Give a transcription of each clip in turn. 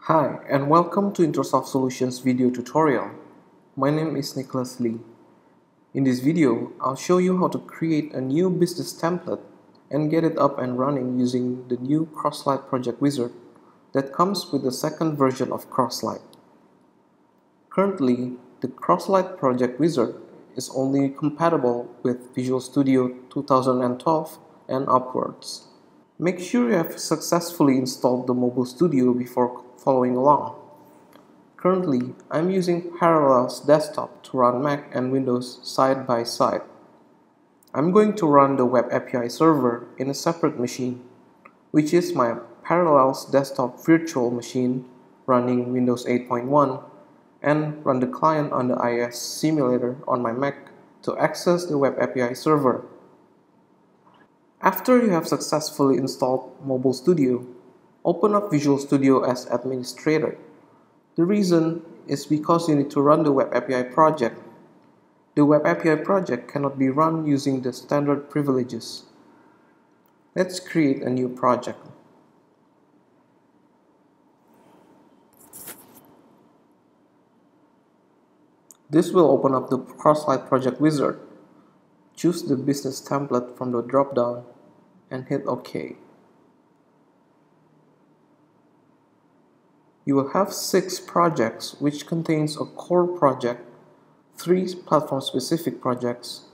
Hi, and welcome to Introsoft Solutions video tutorial. My name is Nicholas Lee. In this video, I'll show you how to create a new business template and get it up and running using the new Crosslight project wizard that comes with the second version of Crosslight. Currently, the Crosslight project wizard is only compatible with Visual Studio 2012 and upwards. Make sure you have successfully installed the Mobile Studio before following along. Currently, I'm using Parallels Desktop to run Mac and Windows side by side. I'm going to run the Web API server in a separate machine, which is my Parallels Desktop virtual machine running Windows 8.1, and run the client on the iOS simulator on my Mac to access the Web API server. After you have successfully installed Mobile Studio, open up Visual Studio as administrator. The reason is because you need to run the Web API project. The Web API project cannot be run using the standard privileges. Let's create a new project. This will open up the Crosslight project wizard. Choose the business template from the drop-down and hit OK. You will have 6 projects, which contains a core project, 3 platform-specific projects,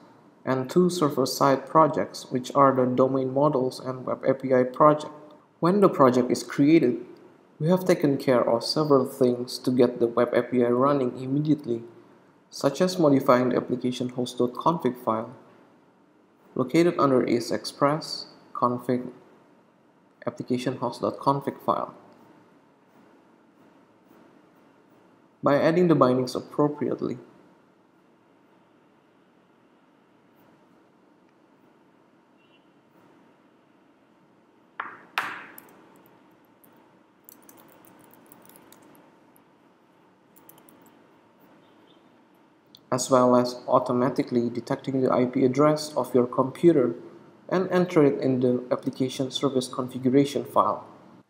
and 2 server-side projects, which are the domain models and Web API project. When the project is created, we have taken care of several things to get the Web API running immediately, such as modifying the application host.config file, located under ESXpress, config, application host.config file. By adding the bindings appropriately. As well as automatically detecting the IP address of your computer and enter it in the application service configuration file.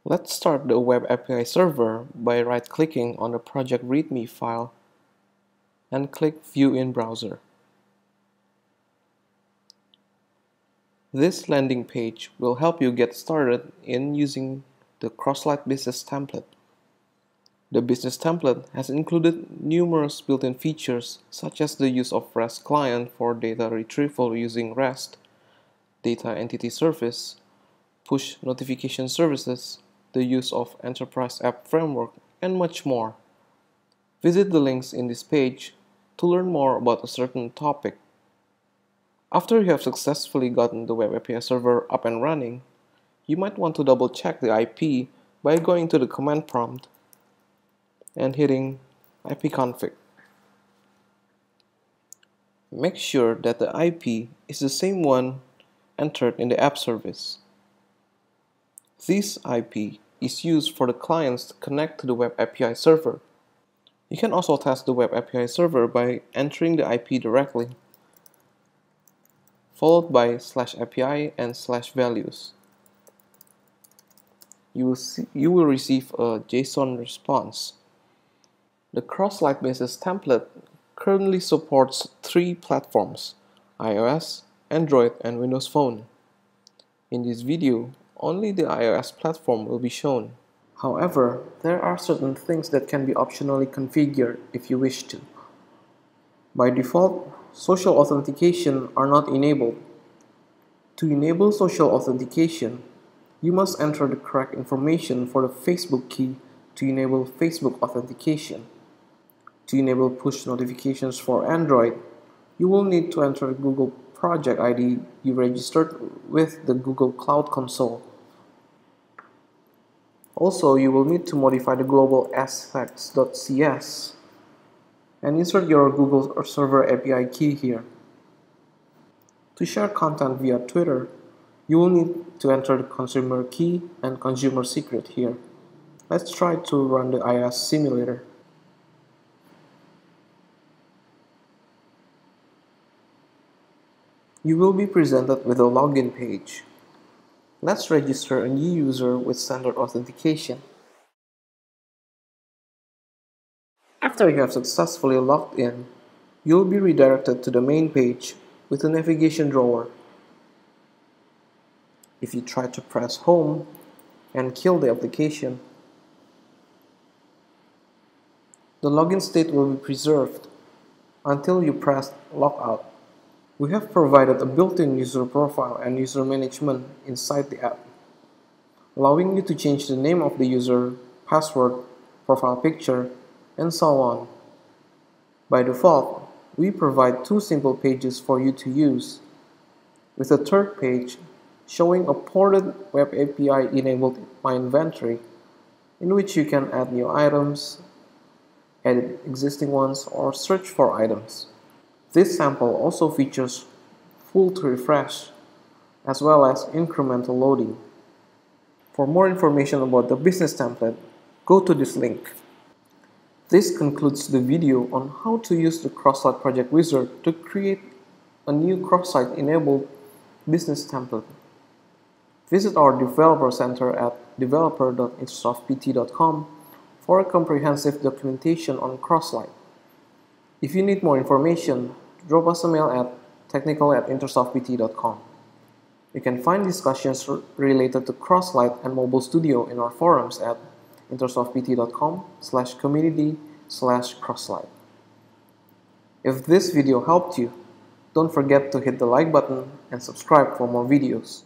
Let's start the Web API server by right-clicking on the project README file and click View in Browser. This landing page will help you get started in using the Crosslight business template. The business template has included numerous built-in features such as the use of REST client for data retrieval using REST, data entity service, push notification services, the use of enterprise app framework, and much more. Visit the links in this page to learn more about a certain topic. After you have successfully gotten the Web API server up and running, you might want to double check the IP by going to the command prompt and hitting ipconfig. Make sure that the IP is the same one entered in the app service. This IP is used for the clients to connect to the Web API server. You can also test the Web API server by entering the IP directly, followed by /API and /values. You will receive a JSON response. The Crosslight business template currently supports 3 platforms: iOS, Android, and Windows Phone. In this video, only the iOS platform will be shown. However, there are certain things that can be optionally configured if you wish to. By default, social authentication are not enabled. To enable social authentication, you must enter the correct information for the Facebook key to enable Facebook authentication. To enable push notifications for Android, you will need to enter the Google project ID you registered with the Google Cloud Console. Also, you will need to modify the global assets.cs and insert your Google Server API key here. To share content via Twitter, you will need to enter the consumer key and consumer secret here. Let's try to run the iOS simulator. You will be presented with a login page. Let's register a new user with standard authentication. After you have successfully logged in, you'll be redirected to the main page with a navigation drawer. If you try to press Home and kill the application, the login state will be preserved until you press Logout. We have provided a built-in user profile and user management inside the app, allowing you to change the name of the user, password, profile picture, and so on. By default, we provide two simple pages for you to use, with a third page showing a ported Web API-enabled My Inventory, in which you can add new items, edit existing ones, or search for items. This sample also features full to refresh, as well as incremental loading. For more information about the business template, go to this link. This concludes the video on how to use the Crosslight project wizard to create a new Crosslight-enabled business template. Visit our developer center at developer.intersoftpt.com for a comprehensive documentation on Crosslight. If you need more information, drop us a mail at technical@intersoftpt.com. You can find discussions related to Crosslight and Mobile Studio in our forums at intersoftpt.com/community/crosslight. If this video helped you, don't forget to hit the like button and subscribe for more videos.